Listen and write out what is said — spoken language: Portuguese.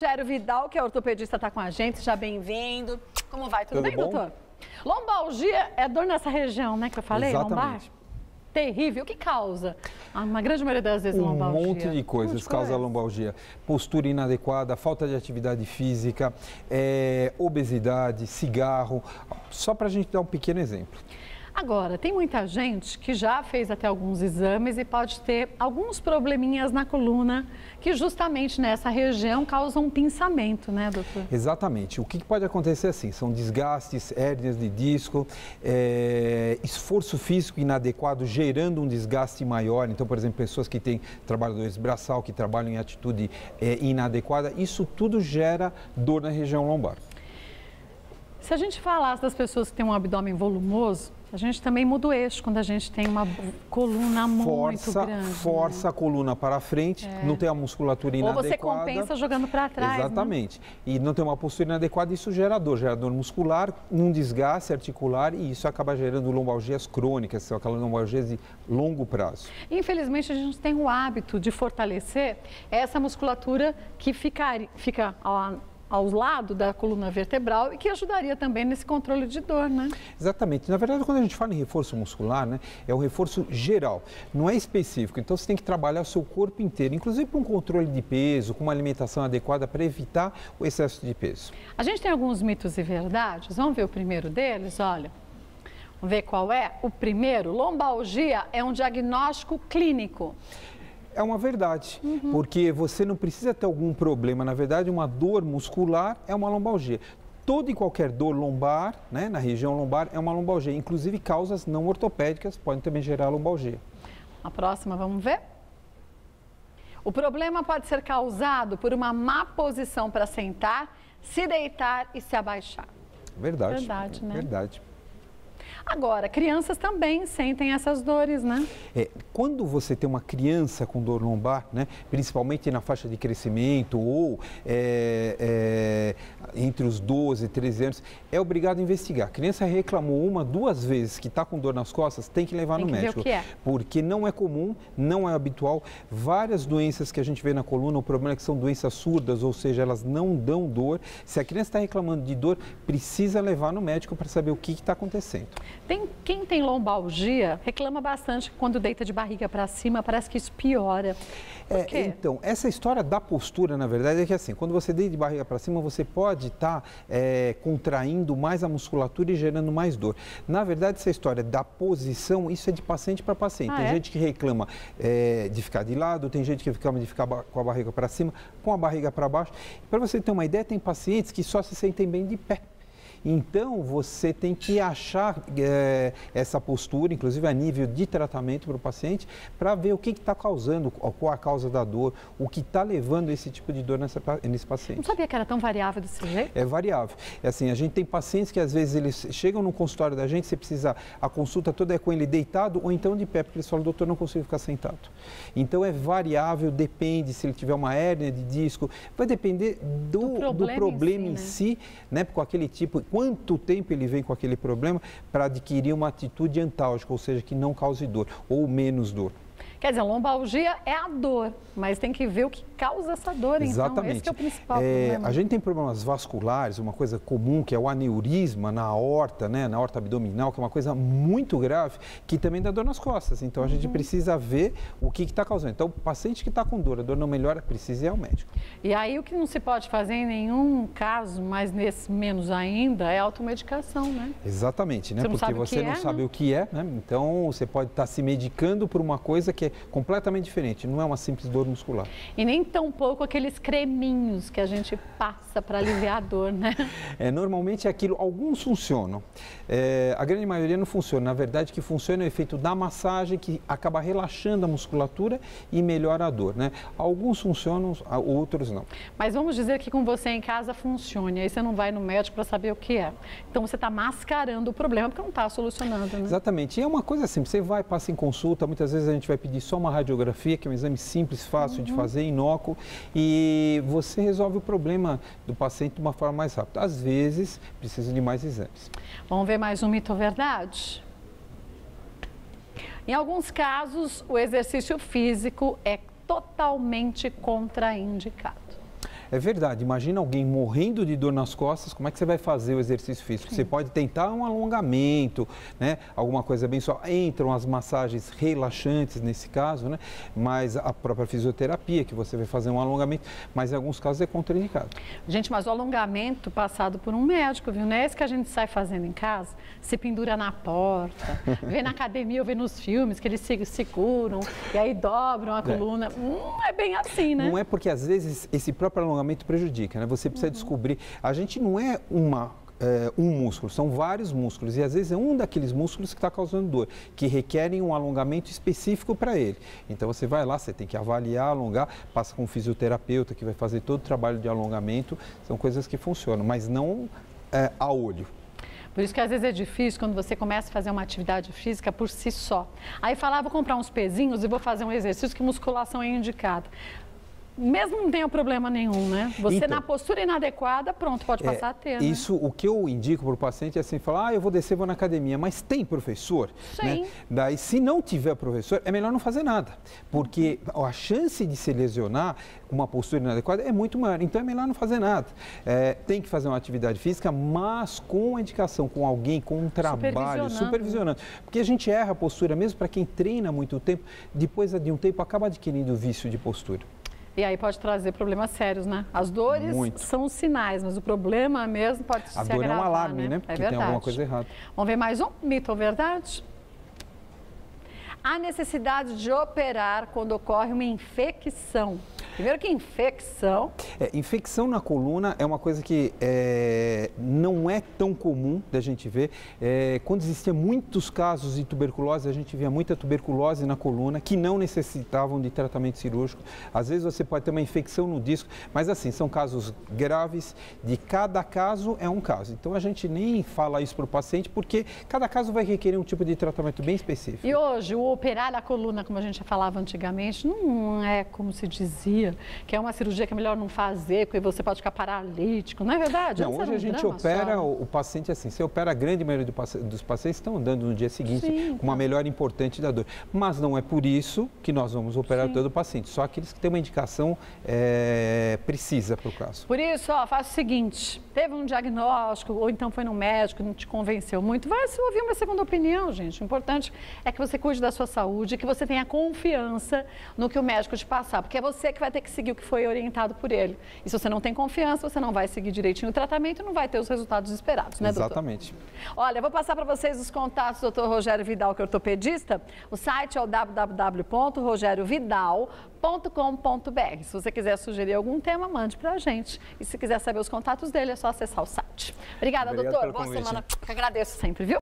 Rogério Vidal, que é ortopedista, está com a gente. Seja bem-vindo. Como vai? Tudo bem, bom? doutor? Lombalgia é dor nessa região, né, que eu falei? Exatamente. Lombar? Terrível. O que causa? Uma grande maioria das vezes lombalgia. Um monte de coisas causa lombalgia. Postura inadequada, falta de atividade física, obesidade, cigarro. Só para a gente dar um pequeno exemplo. Agora, tem muita gente que já fez até alguns exames e pode ter alguns probleminhas na coluna que justamente nessa região causam um pinçamento, né, doutor? Exatamente. O que pode acontecer assim? São desgastes, hérnias de disco, esforço físico inadequado gerando um desgaste maior. Então, por exemplo, pessoas que têm trabalhadores braçal, que trabalham em atitude inadequada, isso tudo gera dor na região lombar. Se a gente falasse das pessoas que têm um abdômen volumoso, a gente também muda o eixo quando a gente tem uma coluna muito grande. Força a coluna para frente, não tem a musculatura inadequada. Ou você compensa jogando para trás. Exatamente. Né? E não tem uma postura inadequada, isso gera dor muscular, um desgaste articular e isso acaba gerando lombalgias crônicas, são aquelas lombalgias de longo prazo. Infelizmente, a gente tem o hábito de fortalecer essa musculatura que fica ao lado da coluna vertebral e que ajudaria também nesse controle de dor, né? Exatamente. Na verdade, quando a gente fala em reforço muscular, né, é um reforço geral, não é específico. Então, você tem que trabalhar o seu corpo inteiro, inclusive com um controle de peso, com uma alimentação adequada para evitar o excesso de peso. A gente tem alguns mitos e verdades. Vamos ver o primeiro deles? Olha, vamos ver qual é? O primeiro, lombalgia é um diagnóstico clínico. É uma verdade, porque você não precisa ter algum problema. Na verdade, uma dor muscular é uma lombalgia. Toda e qualquer dor lombar, né, na região lombar, é uma lombalgia. Inclusive, causas não ortopédicas podem também gerar lombalgia. A próxima, vamos ver? O problema pode ser causado por uma má posição para sentar, se deitar e se abaixar. Verdade. Verdade, né? Verdade. Agora, crianças também sentem essas dores, né? Quando você tem uma criança com dor lombar, né, principalmente na faixa de crescimento ou entre os 12 e 13 anos, é obrigado a investigar. A criança reclamou uma, duas vezes que está com dor nas costas, tem que levar no médico. Ver o que é. Porque não é comum, não é habitual. Várias doenças que a gente vê na coluna, o problema é que são doenças surdas, ou seja, elas não dão dor. Se a criança está reclamando de dor, precisa levar no médico para saber o que está acontecendo. Quem tem lombalgia reclama bastante quando deita de barriga para cima, parece que isso piora. Por quê? Então, essa história da postura, na verdade, é que assim, quando você deita de barriga para cima, você pode estar contraindo mais a musculatura e gerando mais dor. Na verdade, essa história da posição, isso é de paciente para paciente. Tem gente que reclama de ficar de lado, tem gente que reclama de ficar com a barriga para cima, com a barriga para baixo. Para você ter uma ideia, tem pacientes que só se sentem bem de pé. Então, você tem que achar essa postura, inclusive a nível de tratamento para o paciente, para ver o que está causando, qual a causa da dor, o que está levando esse tipo de dor nesse paciente. Não sabia que era tão variável desse jeito? É variável. É assim, a gente tem pacientes que às vezes eles chegam no consultório da gente, você precisa, a consulta toda é com ele deitado ou então de pé, porque eles falam, doutor, não consigo ficar sentado. Então, é variável, depende se ele tiver uma hérnia de disco, vai depender do problema em si, né, com aquele tipo. Quanto tempo ele vem com aquele problema para adquirir uma atitude antálgica, ou seja, que não cause dor ou menos dor. Quer dizer, a lombalgia é a dor, mas tem que ver o que causa essa dor, Exatamente. Então, esse que é o principal problema. A gente tem problemas vasculares, uma coisa comum que é o aneurisma na aorta, né, na aorta abdominal, que é uma coisa muito grave, que também dá dor nas costas. Então, a gente precisa ver o que está causando. Então, o paciente que está com dor, a dor não melhora, precisa ir ao médico. E aí, o que não se pode fazer em nenhum caso, mas nesse menos ainda, é automedicação, né? Exatamente, né? Porque você não sabe o que é, né? Então, você pode estar se medicando por uma coisa que é completamente diferente, não é uma simples dor muscular. E nem tão pouco aqueles creminhos que a gente passa para aliviar a dor, né? Normalmente é aquilo, alguns funcionam, a grande maioria não funciona. Na verdade, o que funciona é o efeito da massagem, que acaba relaxando a musculatura e melhora a dor, né? Alguns funcionam, outros não. Mas vamos dizer que com você em casa funcione, aí você não vai no médico para saber o que é. Então você está mascarando o problema porque não está solucionando, né? Exatamente, e é uma coisa assim, você vai, passa em consulta, muitas vezes a gente vai pedir só uma radiografia, que é um exame simples, fácil de fazer, inócuo, e você resolve o problema do paciente de uma forma mais rápida. Às vezes, precisa de mais exames. Vamos ver mais um mito ou verdade? Em alguns casos, o exercício físico é totalmente contraindicado. É verdade, imagina alguém morrendo de dor nas costas, como é que você vai fazer o exercício físico? Sim. Você pode tentar um alongamento, né? Alguma coisa bem só. Entram as massagens relaxantes nesse caso, né? Mas a própria fisioterapia, que você vai fazer um alongamento, mas em alguns casos é contraindicado. Gente, mas o alongamento passado por um médico, viu? Não é esse que a gente sai fazendo em casa, se pendura na porta, vê na academia ou vê nos filmes que eles se seguram e aí dobram a coluna. Não é bem assim, né? Não é, porque às vezes esse próprio alongamento prejudica, né? Você precisa descobrir. A gente não é um músculo, são vários músculos e às vezes é um daqueles músculos que está causando dor, que requerem um alongamento específico para ele. Então você vai lá, você tem que avaliar, alongar, passa com um fisioterapeuta que vai fazer todo o trabalho de alongamento, são coisas que funcionam, mas não a olho. Por isso que às vezes é difícil quando você começa a fazer uma atividade física por si só. Aí falar, vou comprar uns pezinhos e vou fazer um exercício que musculação é indicada. Mesmo não tenha problema nenhum, né? Você então, na postura inadequada, pronto, pode passar a ter, né? Isso, o que eu indico para o paciente é assim, falar, eu vou descer, vou na academia, mas tem professor? Sim. Né? Daí, se não tiver professor, é melhor não fazer nada, porque a chance de se lesionar com uma postura inadequada é muito maior, então é melhor não fazer nada. Tem que fazer uma atividade física, mas com a indicação, com alguém, com um trabalho, supervisionando. Porque a gente erra a postura, mesmo para quem treina muito tempo, depois de um tempo acaba adquirindo o vício de postura. E aí pode trazer problemas sérios, né? As dores são os sinais, mas o problema mesmo pode se agravar, A dor é um alarme, né? É que verdade. Tem alguma coisa errada. Vamos ver mais um? Mito ou verdade? A necessidade de operar quando ocorre uma infecção. Primeiro que infecção... Infecção na coluna é uma coisa que não é tão comum da gente ver. Quando existiam muitos casos de tuberculose, a gente via muita tuberculose na coluna que não necessitavam de tratamento cirúrgico. Às vezes você pode ter uma infecção no disco, mas assim, são casos graves, de cada caso é um caso. Então a gente nem fala isso para o paciente porque cada caso vai requerer um tipo de tratamento bem específico. E hoje, o operar a coluna, como a gente já falava antigamente, não é como se dizia, que é uma cirurgia que é melhor não fazer, porque você pode ficar paralítico, não é verdade? Não, hoje a gente opera o paciente assim, você opera a grande maioria dos pacientes estão andando no dia seguinte com uma melhora importante da dor. Mas não é por isso que nós vamos operar todo o paciente, só aqueles que têm uma indicação precisa para o caso. Por isso, faça o seguinte, teve um diagnóstico, ou então foi no médico, não te convenceu muito, vai se ouvir uma segunda opinião, gente. O importante é que você cuide da sua saúde, que você tenha confiança no que o médico te passar, porque é você que vai ter que seguir o que foi orientado por ele. E se você não tem confiança, você não vai seguir direitinho o tratamento e não vai ter os resultados esperados, né, doutor? Exatamente. Olha, eu vou passar para vocês os contatos do Dr. Rogério Vidal, que é ortopedista. O site é o www.rogeriovidal.com.br. Se você quiser sugerir algum tema, mande para a gente. E se quiser saber os contatos dele, é só acessar o site. Obrigada, doutor. Boa semana. Eu agradeço sempre, viu?